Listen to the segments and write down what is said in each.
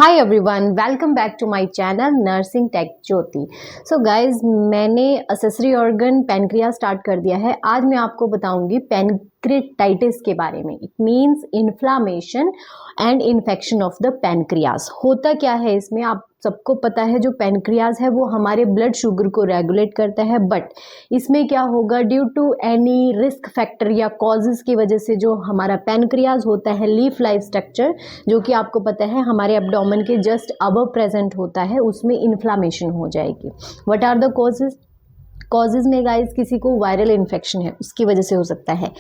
Hi everyone, welcome back to my channel nursing tech Jyoti. So guys, मैंने accessory organ pancreas start कर दिया है। आज मैं आपको बताऊंगी पैनक्रेटाइटिस के बारे में। It means inflammation and infection of the pancreas. होता क्या है इसमें, आप सबको पता है, जो पैनक्रियास है वो हमारे ब्लड शुगर को रेगुलेट करता है, बट इसमें क्या होगा, due to any risk factor या कॉजेज की वजह से जो हमारा पैनक्रियास होता है, लीफ लाइफ स्ट्रक्चर, जो कि आपको पता है हमारे एब्डोमेन के जस्ट अबव प्रेजेंट होता है, उसमें इन्फ्लामेशन हो जाएगी। व्हाट आर द कॉजेज में गाइस, किसी को वायरल इन्फेक्शन है उसकी वजह से हो सकता है,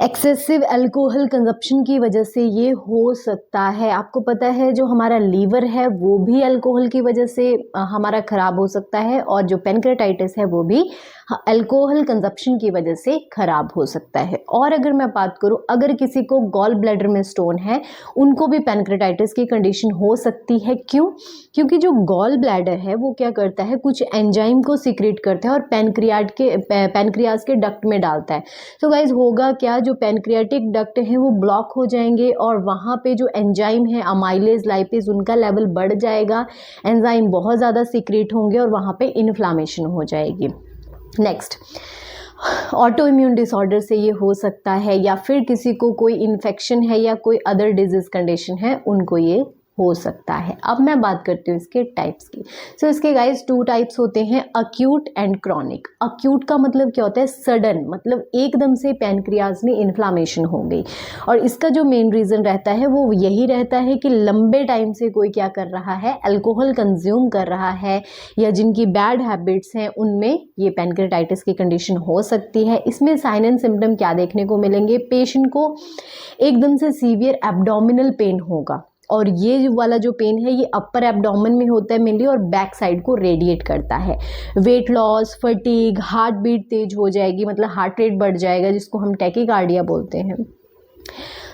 एक्सेसिव अल्कोहल कंजप्शन की वजह से ये हो सकता है। आपको पता है जो हमारा लीवर है वो भी अल्कोहल की वजह से हमारा खराब हो सकता है, और जो पैनक्रेटाइटिस है वो भी अल्कोहल कंजप्शन की वजह से खराब हो सकता है। और अगर मैं बात करूं, अगर किसी को गॉल ब्लैडर में स्टोन है, उनको भी पैनक्रेटाइटिस की कंडीशन हो सकती है। क्यों? क्योंकि जो गॉल ब्लैडर है वो क्या करता है, कुछ एंजाइम को सीक्रेट करता है और पैनक्रियास के डक्ट में डालता है। तो गाइज होगा क्या, जो पैनक्रियाटिक डक्ट है वो ब्लॉक हो जाएंगे और वहाँ पे जो एंजाइम है, अमाइलेज, लाइपेज, उनका लेवल बढ़ जाएगा, एंजाइम बहुत ज़्यादा सीक्रेट होंगे और वहाँ पे इन्फ्लामेशन हो जाएगी। नेक्स्ट, ऑटो इम्यून डिसऑर्डर से ये हो सकता है, या फिर किसी को कोई इन्फेक्शन है या कोई अदर डिजीज कंडीशन है, उनको ये हो सकता है। अब मैं बात करती हूँ इसके टाइप्स की। सो इसके गाइस 2 टाइप्स होते हैं, अक्यूट एंड क्रॉनिक। अक्यूट का मतलब क्या होता है, सडन, मतलब एकदम से पैनक्रियाज में इन्फ्लामेशन हो गई, और इसका जो मेन रीज़न रहता है वो यही रहता है कि लंबे टाइम से कोई क्या कर रहा है, अल्कोहल कंज्यूम कर रहा है, या जिनकी बैड हैबिट्स हैं उनमें ये पैनक्रेटाइटिस की कंडीशन हो सकती है। इसमें साइन एंड सिम्टम क्या देखने को मिलेंगे, पेशेंट को एकदम से सीवियर एब्डोमिनल पेन होगा, और ये वाला जो पेन है ये अपर एब्डोमेन में होता है मेनली, और बैक साइड को रेडिएट करता है। Weight loss, fatigue, heart beat तेज हो जाएगी, मतलब हार्ट रेट बढ़ जाएगा, जिसको हम टैकीकार्डिया बोलते हैं।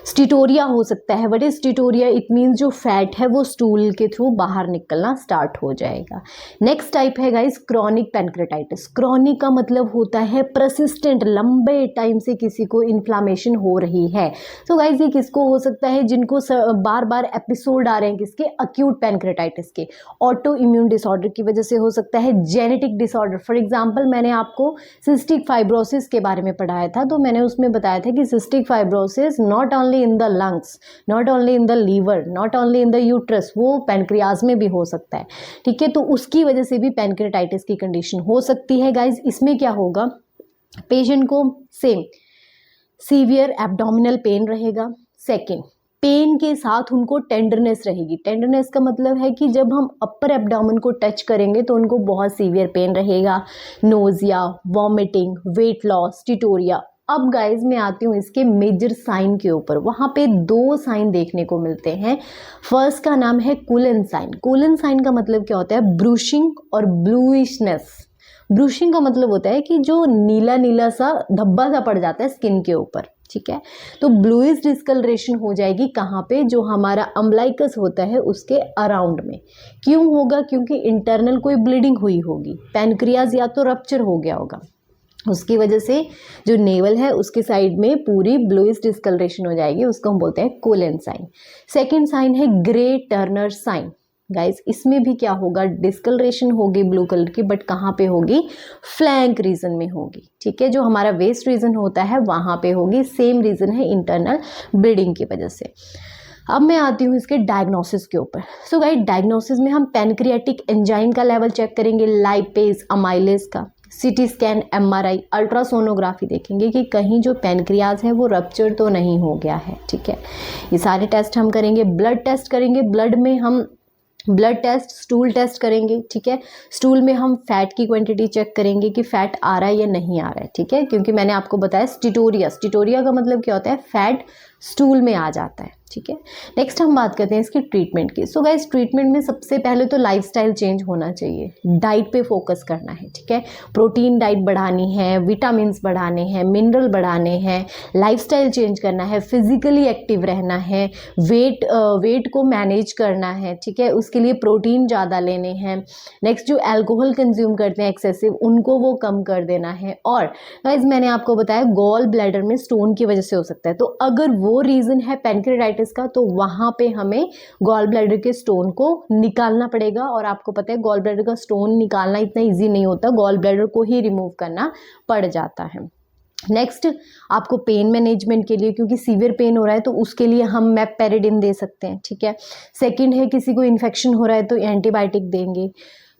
स्टिटोरिया हो सकता है। What is steatorrhea? It means जो फैट है वो स्टूल के थ्रू बाहर निकलना स्टार्ट हो जाएगा। नेक्स्ट टाइप है गाइस क्रोनिक पैनक्रेटाइटिस। क्रोनिक का मतलब होता है परसिस्टेंट, लंबे टाइम से किसी को इन्फ्लामेशन हो रही है। तो गाइस ये किसको हो सकता है, जिनको बार बार एपिसोड आ रहे हैं किसके, अक्यूट पैनक्रेटाइटिस के। ऑटो इम्यून डिसऑर्डर की वजह से हो सकता है, जेनेटिक डिसऑर्डर। फॉर एग्जाम्पल, मैंने आपको सिस्टिक फाइब्रोसिस के बारे में पढ़ाया था, तो मैंने उसमें बताया था कि cystic fibrosis not only in the lungs, not only in the liver, not only in the uterus, वो पैनक्रियाज में भी हो सकता है। ठीक है, तो उसकी वजह से भी पैनक्रेटाइटिस की कंडीशन हो सकती है। गाइज इसमें क्या होगा, पेशेंट को सेम सीवियर एब्डोमिनल पेन रहेगा। सेकेंड, पेन के साथ उनको टेंडरनेस रहेगी। टेंडरनेस का मतलब है कि जब हम अपर एब्डोमेन को टच करेंगे तो उनको बहुत सीवियर पेन रहेगा। Nausea, vomiting, weight loss, steatorrhea. अब गाइज मैं आती हूँ इसके मेजर साइन के ऊपर। वहाँ पे 2 साइन देखने को मिलते हैं। फर्स्ट का नाम है कूलन साइन। कूलन साइन का मतलब क्या होता है, ब्रूशिंग और ब्लूइशनेस। ब्रूशिंग का मतलब होता है कि जो नीला नीला सा धब्बा सा पड़ जाता है स्किन के ऊपर। ठीक है, तो ब्लूइश डिस्कलरेशन हो जाएगी कहाँ पे, जो हमारा अम्बलाइकस होता है उसके अराउंड में। क्यों होगा? क्योंकि इंटरनल कोई ब्लीडिंग हुई होगी, पैनक्रियाज या तो रप्चर हो गया होगा, उसकी वजह से जो नेवल है उसके साइड में पूरी ब्लूइश डिस्कलरेशन हो जाएगी, उसको हम बोलते हैं कोलन साइन। सेकेंड साइन है ग्रे टर्नर साइन। गाइस इसमें भी क्या होगा, डिस्कलरेशन होगी ब्लू कलर की, बट कहाँ पे होगी, फ्लैंक रीजन में होगी। ठीक है, जो हमारा वेस्ट रीजन होता है वहाँ पे होगी। सेम रीजन है इंटरनल ब्लीडिंग की वजह से। अब मैं आती हूँ इसके डायग्नोसिस के ऊपर। सो गाइस डायग्नोसिस में हम पैनक्रियाटिक एंजाइम का लेवल चेक करेंगे, लाइपेज, अमाइलेज का, सीटी स्कैन, एमआरआई, अल्ट्रासोनोग्राफी देखेंगे कि कहीं जो पैनक्रियाज है वो रप्चर तो नहीं हो गया है। ठीक है, ये सारे टेस्ट हम करेंगे। ब्लड टेस्ट करेंगे, ब्लड में हम ब्लड टेस्ट, स्टूल टेस्ट करेंगे। ठीक है, स्टूल में हम फैट की क्वांटिटी चेक करेंगे कि फैट आ रहा है या नहीं आ रहा है। ठीक है, क्योंकि मैंने आपको बताया स्टिटोरिया का मतलब क्या होता है, फैट स्टूल में आ जाता है। ठीक है, नेक्स्ट हम बात करते हैं इसकी ट्रीटमेंट की। सो गाइस ट्रीटमेंट में सबसे पहले तो लाइफस्टाइल चेंज होना चाहिए, डाइट पे फोकस करना है। ठीक है, प्रोटीन डाइट बढ़ानी है, विटामिन बढ़ाने हैं, मिनरल बढ़ाने हैं, लाइफस्टाइल चेंज करना है, फिजिकली एक्टिव रहना है, वेट को मैनेज करना है। ठीक है, उसके लिए प्रोटीन ज़्यादा लेने हैं। नेक्स्ट, जो अल्कोहल कंज्यूम करते हैं एक्सेसिव, उनको वो कम कर देना है। और गाइस मैंने आपको बताया गॉल ब्लैडर में स्टोन की वजह से हो सकता है, तो अगर वो रीज़न है पैनक्रेटाइटिस पेनक्रियाटाइटिस का, तो वहाँ पे हमें गॉल ब्लैडर के स्टोन को निकालना पड़ेगा। और आपको पता है गॉल ब्लैडर का स्टोन निकालना इतना ईजी नहीं होता, गॉल ब्लैडर को ही रिमूव करना पड़ जाता है। नेक्स्ट, आपको पेन मैनेजमेंट के लिए, क्योंकि सीवियर पेन हो रहा है तो उसके लिए हम मेपैराडिन दे सकते हैं, ठीक है। सेकंड है, किसी को इन्फेक्शन हो रहा है तो एंटीबायोटिक देंगे।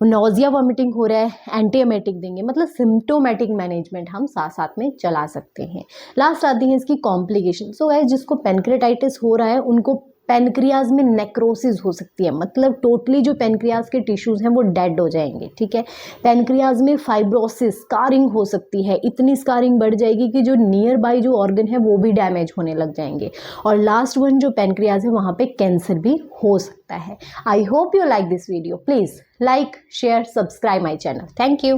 नोजिया वॉमिटिंग हो रहा है, एंटीएमेटिक देंगे। मतलब सिम्टोमेटिक मैनेजमेंट हम साथ साथ में चला सकते हैं। लास्ट आती है इसकी कॉम्प्लिकेशन। सो गाइस, जिसको पेनक्रियाटाइटिस हो रहा है उनको पेनक्रियाज में नेक्रोसिस हो सकती है, मतलब टोटली जो पेनक्रियाज के टिश्यूज हैं वो डेड हो जाएंगे, ठीक है। पेनक्रियाज में फाइब्रोसिस, स्कारिंग हो सकती है, इतनी स्कारिंग बढ़ जाएगी कि जो नियर बाय जो ऑर्गन है वो भी डैमेज होने लग जाएंगे। और लास्ट वन जो पेनक्रियाज है वहाँ पे कैंसर भी हो सकता है। I hope you like this video. Please like, share, subscribe my channel. Thank you.